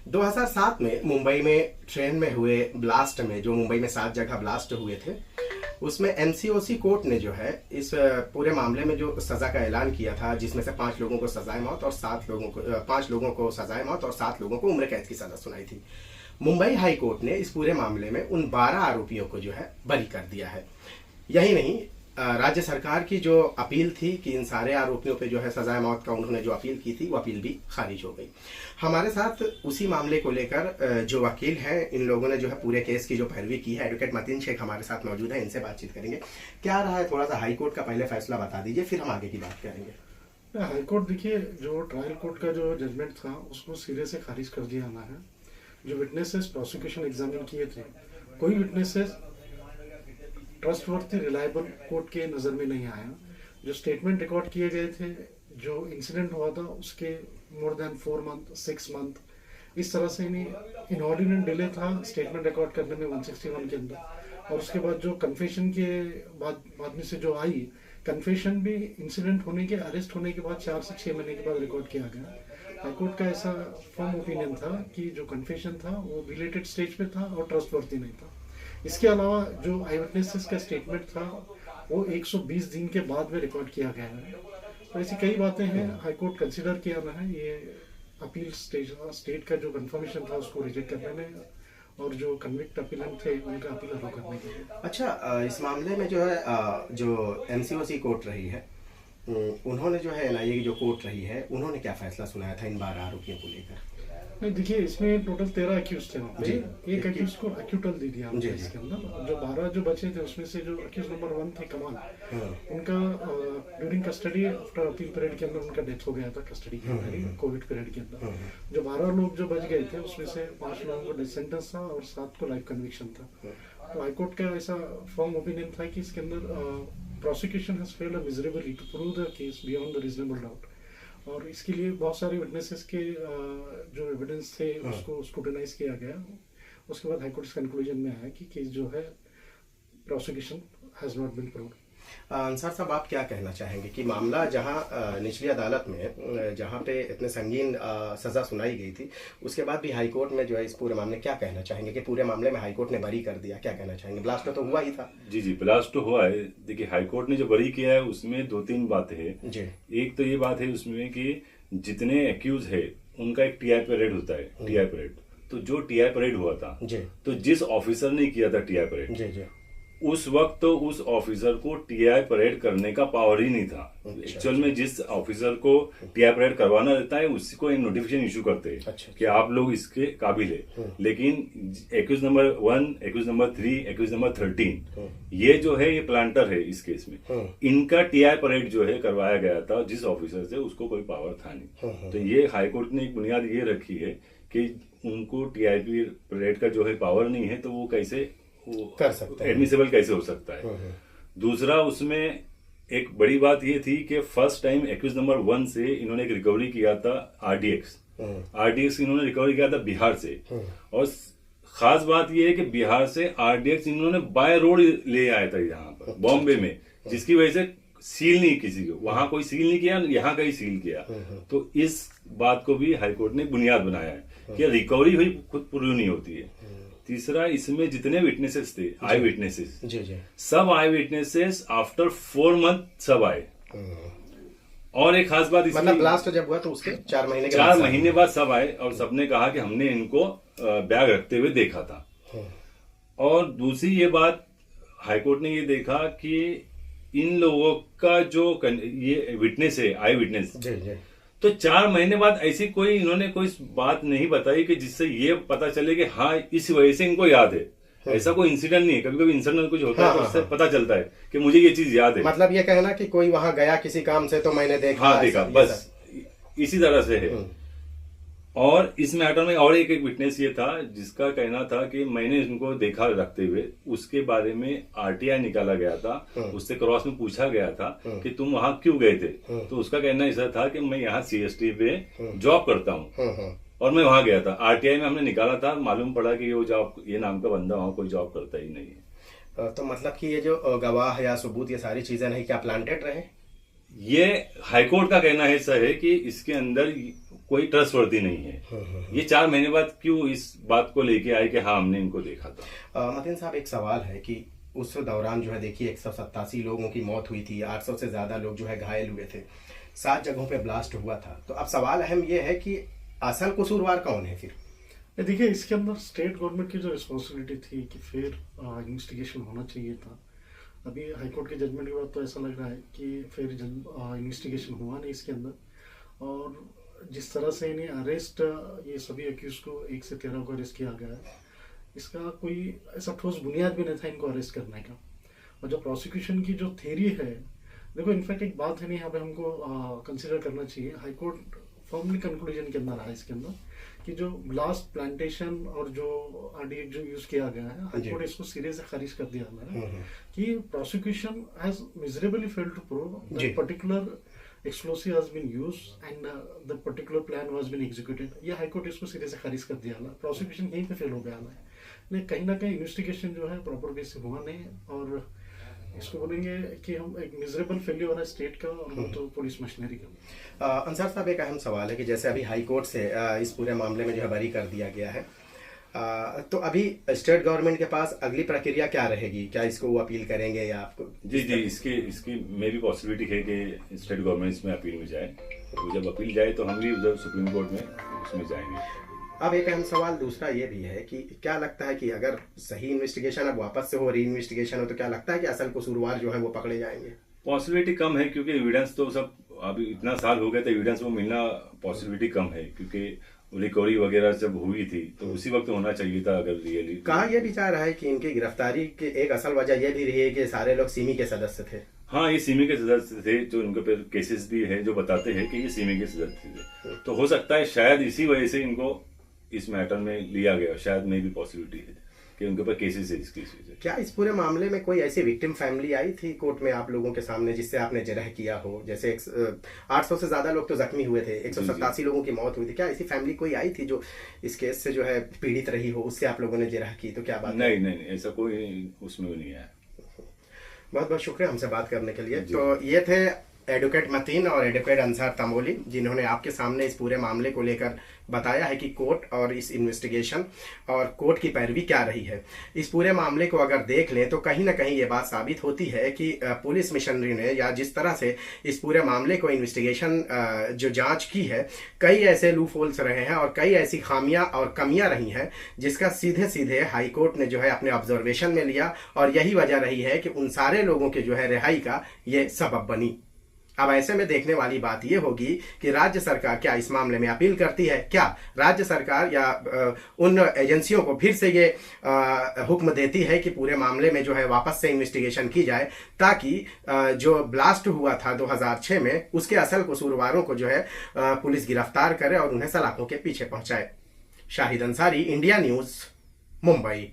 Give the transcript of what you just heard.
2007 में मुंबई में ट्रेन में हुए ब्लास्ट में, जो मुंबई में 7 जगह ब्लास्ट हुए थे, उसमें एमसीओसी कोर्ट ने जो है इस पूरे मामले में जो सजा का ऐलान किया था, जिसमें से 5 लोगों को सजाए मौत और 5 लोगों को सजाए मौत और 7 लोगों को उम्र कैद की सजा सुनाई थी। मुंबई हाई कोर्ट ने इस पूरे मामले में उन 12 आरोपियों को जो है बरी कर दिया है। यही नहीं, राज्य सरकार की जो अपील थी कि इन सारे आरोपियों पे जो है सजाए मौत का उन्होंने जो अपील की थी, वो अपील भी खारिज हो गई। हमारे साथ उसी मामले को लेकर जो वकील हैं, इन लोगों ने जो है पूरे केस की जो पैरवी की है, एडवोकेट मतीन शेख हमारे साथ मौजूद है, इनसे बातचीत करेंगे। क्या रहा है, थोड़ा सा हाई कोर्ट का पहले फैसला बता दीजिए, फिर हम आगे की बात करेंगे। हाई कोर्ट देखिए, जो ट्रायल कोर्ट का जो जजमेंट था उसको सिरे से खारिज कर दिया ना है। जो विटनेसेस प्रोसिक्यूशन एग्जामिन किए थे, कोई विटनेसेस ट्रस्टवर्थी रिलायबल कोर्ट के नज़र में नहीं आया। जो स्टेटमेंट रिकॉर्ड किए गए थे, जो इंसिडेंट हुआ था उसके मोर देन 4 मंथ 6 मंथ इस तरह से इनऑर्डिनेट डिले था स्टेटमेंट रिकॉर्ड करने में 161 के अंदर। और उसके बाद जो कन्फेशन के बाद में से जो आई, कन्फेशन भी इंसिडेंट होने के, अरेस्ट होने के बाद 4 से 6 महीने के बाद रिकॉर्ड किया गया। हाईकोर्ट का ऐसा फर्म ओपिनियन था कि जो कन्फेशन था वो रिलेटेड स्टेज पे था और ट्रस्टवर्थी नहीं था। इसके अलावा जो आई विटनेसेस का स्टेटमेंट था वो 120 दिन के बाद में रिकॉर्ड किया गया है। तो ऐसी कई बातें हैं, हाईकोर्ट कंसिडर किया ना है ये अपील स्टेट का जो कंफर्मेशन था उसको रिजेक्ट करने में, और जो कन्विक्ट अपीलेंट थे उनका अपील अलो करने के लिए। अच्छा, इस मामले में जो है जो एमसीओसी कोर्ट रही है, उन्होंने जो है एनआईए की जो कोर्ट रही है, उन्होंने क्या फैसला सुनाया था इन 12 आरोपियों को लेकर? नहीं देखिए, इसमें टोटल 13 अक्यूज थे वहाँ पे। एक अक्यूज को अक्यूटल दे दिया हमने इसके अंदर। जो 12 जो बचे थे उसमें से जो अक्यूज नंबर 1 थे कमाल, उनका during custody after appeal period के अंदर उनका डेथ हो गया था कस्टडी के अंदर ही, कोविड पीरियड के अंदर। जो 12 लोग जो बच गए थे उसमें से 5 लोगों को डेथ सेंटेंस था और 7 को लाइफ कन्विक्शन था। तो हाईकोर्ट का ऐसा फॉर्म ओपिनियन था कि इसके अंदर prosecution has failed miserably to prove the case beyond the reasonable doubt. और इसके लिए बहुत सारे विटनेसेस के जो एविडेंस थे उसको स्क्रूटिनाइज किया गया। उसके बाद हाईकोर्ट इस कंक्लूजन में आया कि केस जो है prosecution has not been proved. Ansar साहब, आप क्या कहना चाहेंगे कि मामला जहां निचली अदालत में जहां पे इतने संगीन सजा सुनाई गई थी, उसके बाद भी हाई कोर्ट में जो है इस पूरे मामले क्या कहना चाहेंगे कि पूरे मामले में हाई कोर्ट ने बरी कर दिया, क्या कहना चाहेंगे? ब्लास्ट तो हुआ ही था। जी, ब्लास्ट तो हुआ है। देखिए, हाई कोर्ट ने जो बरी किया है उसमें 2-3 बातें हैं जी। एक तो ये बात है उसमें कि जितने एक्यूज है उनका एक टीआई परेड होता है, टीआई परेड। तो जो टीआई परेड हुआ था जी, तो जिस ऑफिसर ने किया था टीआई परेड जी, उस वक्त तो उस ऑफिसर को टीआई परेड करने का पावर ही नहीं था। एक्चुअल में जिस ऑफिसर को टीआई परेड करवाना रहता है उसी को एक नोटिफिकेशन इशू करते हैं कि आप लोग इसके काबिल है। लेकिन accused number 1, accused number 3, accused number 13 ये जो है ये प्लांटर है इस केस में। इनका टीआई परेड जो है करवाया गया था जिस ऑफिसर से, उसको कोई पावर था नहीं। तो ये हाईकोर्ट ने एक बुनियाद ये रखी है कि उनको टीआई परेड का जो है पावर नहीं है, तो वो कैसे कर सकते हैं, एडमिसेबल कैसे हो सकता है। दूसरा, उसमें एक बड़ी बात ये थी कि फर्स्ट टाइम एक्यूज नंबर 1 से इन्होंने एक रिकवरी किया था आरडीएक्स इन्होंने रिकवरी किया था बिहार से। और खास बात ये है कि बिहार से आरडीएक्स इन्होंने बाय रोड ले आया था यहाँ पर बॉम्बे में, जिसकी वजह से सील नहीं किसी को, वहां कोई सील नहीं किया, यहाँ का ही सील किया। तो इस बात को भी हाईकोर्ट ने बुनियाद बनाया है कि रिकवरी हुई खुद पूरी नहीं होती है। तीसरा, इसमें जितने विटनेसेस थे, आई विटनेसेस जी, सब आई विटनेसेस आफ्टर 4 मंथ सब आए। और एक खास बात, मतलब ब्लास्ट जब हुआ तो उसके 4 महीने बाद सब आए और सबने कहा कि हमने इनको बैग रखते हुए देखा था। और दूसरी ये बात, हाईकोर्ट ने ये देखा कि इन लोगों का जो ये विटनेस है, आई विटनेस जी, तो 4 महीने बाद ऐसी कोई इन्होंने कोई बात नहीं बताई कि जिससे ये पता चले कि हाँ इस वजह से इनको याद है। ऐसा कोई इंसिडेंट नहीं है। कभी कभी इंसिडेंट कुछ होता है तो उससे पता चलता है कि मुझे ये चीज याद है। मतलब ये कहना कि कोई वहां गया किसी काम से तो मैंने देखा, हाँ देखा, बस इसी तरह से है। और इस मैटर में और एक विटनेस ये था जिसका कहना था कि मैंने इनको देखा रखते हुए, उसके बारे में आरटीआई निकाला गया था, उससे क्रॉस में पूछा गया था कि तुम वहां क्यों गए थे। तो उसका कहना ऐसा था कि मैं यहाँ सीएसटी पे जॉब करता हूँ और मैं वहां गया था। आरटीआई में हमने निकाला था, मालूम पड़ा कि ये नाम का बंदा वहां कोई जॉब करता ही नहीं है। तो मतलब कि ये जो गवाह या सबूत, ये सारी चीजें नहीं क्या प्लांटेड रहे? ये हाईकोर्ट का कहना ऐसा है कि इसके अंदर कोई ट्रस्टवर्दी नहीं है। ये 4 महीने बाद क्यों इस बात को लेके आए कि हाँ हमने इनको देखा था। मतीन साहब, एक सवाल है कि उस दौरान जो है देखिए 187 लोगों की मौत हुई थी, 800 से ज्यादा लोग जो है घायल हुए थे, 7 जगहों पे ब्लास्ट हुआ था। तो अब सवाल अहम ये है कि असल कसूरवार कौन है फिर? देखिए, इसके अंदर स्टेट गवर्नमेंट की जो रिस्पॉन्सिबिलिटी थी कि फिर इन्वेस्टिगेशन होना चाहिए था। अभी हाईकोर्ट के जजमेंट के बाद तो ऐसा लग रहा है कि फिर इन्वेस्टिगेशन हुआ नहीं इसके अंदर, और जिस तरह से इन्हें अरेस्ट, ये सभी अक्यूज को 1 से 13 को अरेस्ट किया गया है, इसका कोई ऐसा ठोस बुनियाद भी नहीं था इनको अरेस्ट करने का। और जो प्रोसिक्यूशन की जो थ्योरी है, देखो इनफैक्ट एक बात है नहीं, यहाँ पे हमको कंसिडर करना चाहिए। हाईकोर्ट फॉर्मली कंक्लूजन के अंदर है इसके अंदर कि जो ब्लास्ट प्लांटेशन और जो आरडीएक्स जो यूज किया गया है, हाईकोर्ट इसको सिरे से खारिज कर दिया है कि prosecution has miserably failed to prove that particular explosive has been used and the particular plan was been executed। ये हाईकोर्ट इसको सिरे से खारिज कर दिया है। प्रोसिक्यूशन यहीं पे फेल हो गया है, लेकिन कहीं ना कहीं इन्वेस्टिगेशन जो है प्रॉपर वे से हुआ नहीं, और इसको बोलेंगे कि हम एक मिजरेबल फेल्योर है स्टेट का, और वो तो पुलिस मशीनरी का। अंसार साहब, एक अहम सवाल है कि जैसे अभी हाई कोर्ट से इस पूरे मामले में जो है बरी कर दिया गया है, तो अभी स्टेट गवर्नमेंट के पास अगली प्रक्रिया क्या रहेगी? क्या इसको वो अपील करेंगे या आपको? जी इसकी में भी पॉसिबिलिटी है कि स्टेट गवर्नमेंट इसमें अपील में जाए। तो जब अपील जाए तो हम भी उधर सुप्रीम कोर्ट में उसमें जाएंगे। अब एक अहम सवाल दूसरा ये भी है कि क्या लगता है कि अगर सही इन्वेस्टिगेशन अब वापस से हो, री इन्वेस्टिगेशन हो, तो क्या लगता है कि असल कसूरवार जो है वो पकड़े जाएंगे? पॉसिबिलिटी कम है, क्योंकि एविडेंस तो सब अभी इतना साल हो गया तो एविडेंस वो मिलना पॉसिबिलिटी कम है, क्योंकि रिकवरी वगैरह जब हुई थी तो उसी वक्त होना चाहिए था। अगर रियली कहा यह विचार है कि इनकी गिरफ्तारी की एक असल वजह यह भी रही है कि सारे लोग सिमी के सदस्य थे। हाँ, ये सिमी के सदस्य थे, जो इनके पे केसेस भी है जो बताते हैं कि ये सिमी के सदस्य थे। तो हो सकता है शायद इसी वजह से इनको इस मैटर में लिया गया, शायद में भी पॉसिबिलिटी है कि उनके ऊपर केसेस है इसकी वजह से। क्या इस पूरे मामले में कोई ऐसी विक्टिम फैमिली आई थी कोर्ट में आप लोगों के सामने जिससे आपने जिरह किया हो? जैसे 800 से ज्यादा लोग तो जख्मी हुए थे, 187 लोगों की मौत हुई थी, क्या ऐसी फैमिली कोई आई थी जो इस केस से जो है पीड़ित रही हो, उससे आप लोगों ने जिरह की? तो क्या बात? नहीं, ऐसा कोई उसमें नहीं आया। बहुत बहुत शुक्रिया हमसे बात करने के लिए। तो ये थे एडवोकेट मतीन और एडवोकेट अंसार तमोली, जिन्होंने आपके सामने इस पूरे मामले को लेकर बताया है कि कोर्ट और इस इन्वेस्टिगेशन और कोर्ट की पैरवी क्या रही है। इस पूरे मामले को अगर देख लें तो कहीं ना कहीं ये बात साबित होती है कि पुलिस मिशनरी ने, या जिस तरह से इस पूरे मामले को इन्वेस्टिगेशन जो जांच की है, कई ऐसे लूप होल्स रहे हैं और कई ऐसी खामियां और कमियां रही हैं जिसका सीधे सीधे हाई कोर्ट ने जो है अपने ऑब्जर्वेशन में लिया, और यही वजह रही है कि उन सारे लोगों के जो है रिहाई का ये सबब बनी। अब ऐसे में देखने वाली बात यह होगी कि राज्य सरकार क्या इस मामले में अपील करती है? क्या राज्य सरकार या उन एजेंसियों को फिर से ये हुक्म देती है कि पूरे मामले में जो है वापस से इन्वेस्टिगेशन की जाए, ताकि जो ब्लास्ट हुआ था 2006 में उसके असल कसूरवारों को जो है पुलिस गिरफ्तार करे और उन्हें सलाखों के पीछे पहुंचाए। Shahid Ansari, India news, Mumbai.